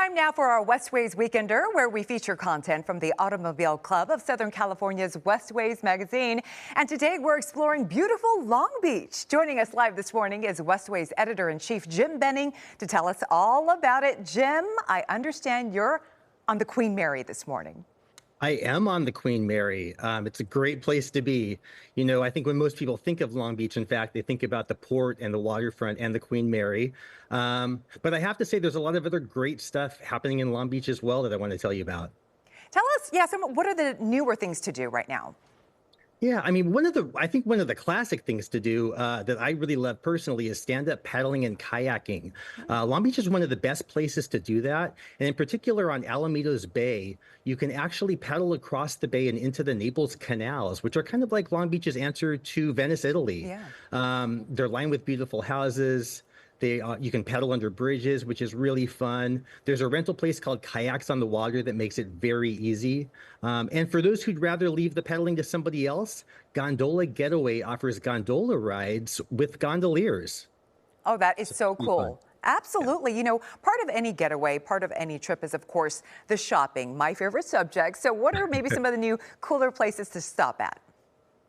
Time now for our Westways Weekender, where we feature content from the Automobile Club of Southern California's Westways magazine. And today we're exploring beautiful Long Beach. Joining us live this morning is Westways editor-in-chief Jim Benning to tell us all about it. Jim, I understand you're on the Queen Mary this morning. I am on the Queen Mary. It's a great place to be. You know, I think when most people think of Long Beach, in fact, they think about the port and the waterfront and the Queen Mary. But I have to say there's a lot of other great stuff happening in Long Beach as well that I want to tell you about. Tell us, what are the newer things to do right now? Yeah, I mean, I think one of the classic things to do that I really love personally is stand-up paddling and kayaking. Long Beach is one of the best places to do that. And in particular on Alameda's Bay, you can actually paddle across the bay and into the Naples canals, which are kind of like Long Beach's answer to Venice, Italy. Yeah. They're lined with beautiful houses. You can paddle under bridges, which is really fun. There's a rental place called Kayaks on the Water that makes it very easy. And for those who'd rather leave the paddling to somebody else, Gondola Getaway offers gondola rides with gondoliers. Oh, that is so cool. Absolutely. Yeah. You know, part of any getaway, part of any trip is, of course, the shopping, my favorite subject. So what are maybe some of the new cooler places to stop at?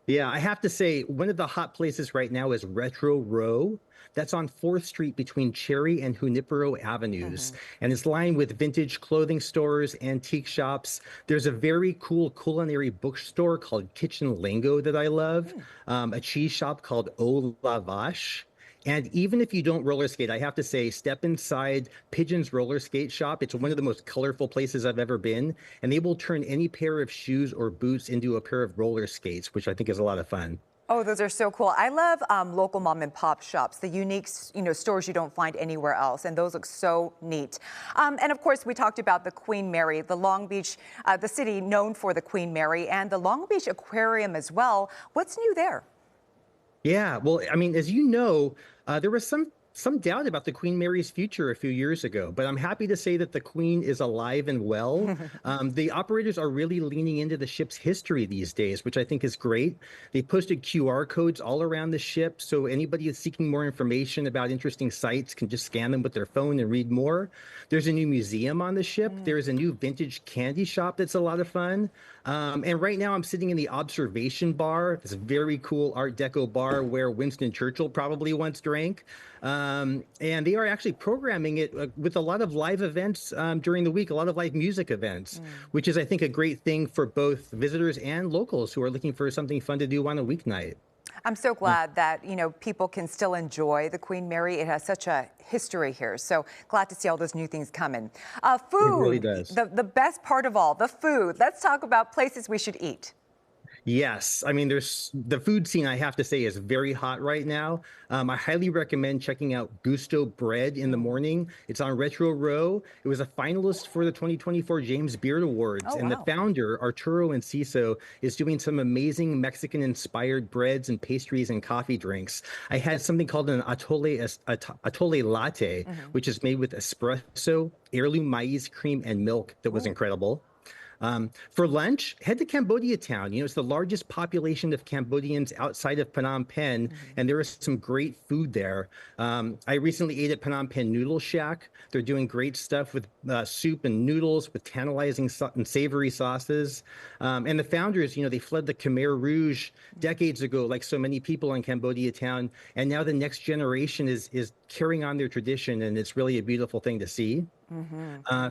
Yeah, I have to say, one of the hot places right now is Retro Row. That's on 4th Street between Cherry and Junipero Avenues. And it's lined with vintage clothing stores, antique shops. There's a very cool culinary bookstore called Kitchen Lingo that I love, a cheese shop called Au La Vache. And even if you don't roller skate, I have to say, step inside Pigeon's roller skate shop. It's one of the most colorful places I've ever been. And they will turn any pair of shoes or boots into a pair of roller skates, which I think is a lot of fun. Oh, those are so cool. I love local mom and pop shops, the unique, stores you don't find anywhere else. And those look so neat. And of course, we talked about the Queen Mary, the Long Beach, the city known for the Queen Mary, and the Long Beach Aquarium as well. What's new there? Yeah, well, I mean, as you know, there was some doubt about the Queen Mary's future a few years ago, but I'm happy to say that the Queen is alive and well. The operators are really leaning into the ship's history these days, which I think is great. They posted QR codes all around the ship, so anybody who's seeking more information about interesting sites can just scan them with their phone and read more. There's a new museum on the ship. There's a new vintage candy shop that's a lot of fun. And right now I'm sitting in the observation bar, this very cool Art Deco bar where Winston Churchill probably once drank. And they are actually programming it with a lot of live events during the week, a lot of live music events, which is, I think, a great thing for both visitors and locals who are looking for something fun to do on a weeknight. I'm so glad that, people can still enjoy the Queen Mary. It has such a history here. So glad to see all those new things coming. Food, it really does. The best part of all, the food. Let's talk about places we should eat. Yes, I mean, there's the food scene, I have to say, is very hot right now. I highly recommend checking out Gusto Bread in the morning. It's on Retro Row. It was a finalist for the 2024 James Beard Awards. And the founder, Arturo Enciso, is doing some amazing Mexican-inspired breads and pastries and coffee drinks. I had something called an atole latte, which is made with espresso, heirloom maize cream, and milk that was incredible. For lunch, head to Cambodia Town. It's the largest population of Cambodians outside of Phnom Penh, and there is some great food there. I recently ate at Phnom Penh Noodle Shack. They're doing great stuff with soup and noodles with tantalizing and savory sauces. And the founders, they fled the Khmer Rouge decades ago, like so many people in Cambodia Town, and now the next generation is carrying on their tradition, and it's really a beautiful thing to see.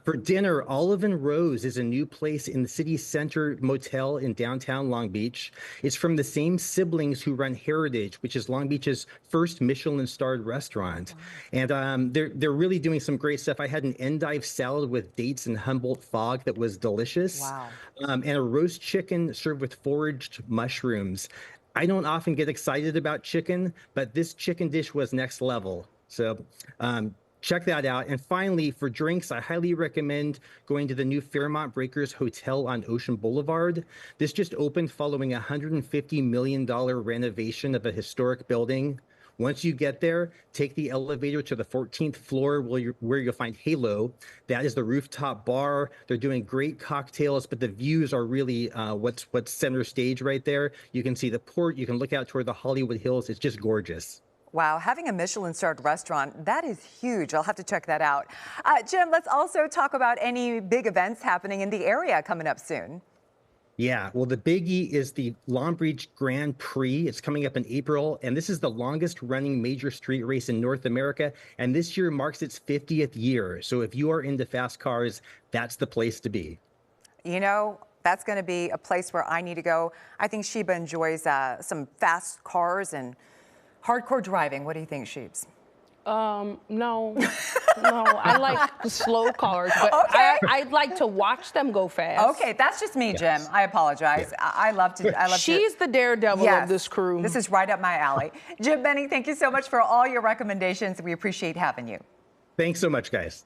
For dinner, Olive and Rose is a new place in the city center motel in downtown Long Beach. It's from the same siblings who run Heritage, which is Long Beach's first Michelin-starred restaurant. And they're really doing some great stuff. I had an endive salad with dates and Humboldt fog that was delicious. Wow. And a roast chicken served with foraged mushrooms. I don't often get excited about chicken, but this chicken dish was next level. So check that out. And finally, for drinks, I highly recommend going to the new Fairmont Breakers Hotel on Ocean Boulevard. This just opened following a $150 million renovation of a historic building. Once you get there, take the elevator to the 14th floor where you'll find Halo. That is the rooftop bar. They're doing great cocktails, but the views are really what's center stage right there. You can see the port. You can look out toward the Hollywood Hills. It's just gorgeous. Wow, having a Michelin-starred restaurant, that is huge. I'll have to check that out. Jim, let's also talk about any big events happening in the area coming up soon. Yeah, well, the biggie is the Long Beach Grand Prix. It's coming up in April, and this is the longest running major street race in North America. And this year marks its 50th year. So if you are into fast cars, that's the place to be. You know, that's going to be a place where I need to go. I think Sheba enjoys some fast cars and hardcore driving. What do you think, Sheebs? No, I like slow cars, but Okay. I'd like to watch them go fast. Okay, that's just me, Jim. I apologize. I love to. She's the daredevil of this crew. This is right up my alley. Jim Benning, thank you so much for all your recommendations. We appreciate having you. Thanks so much, guys.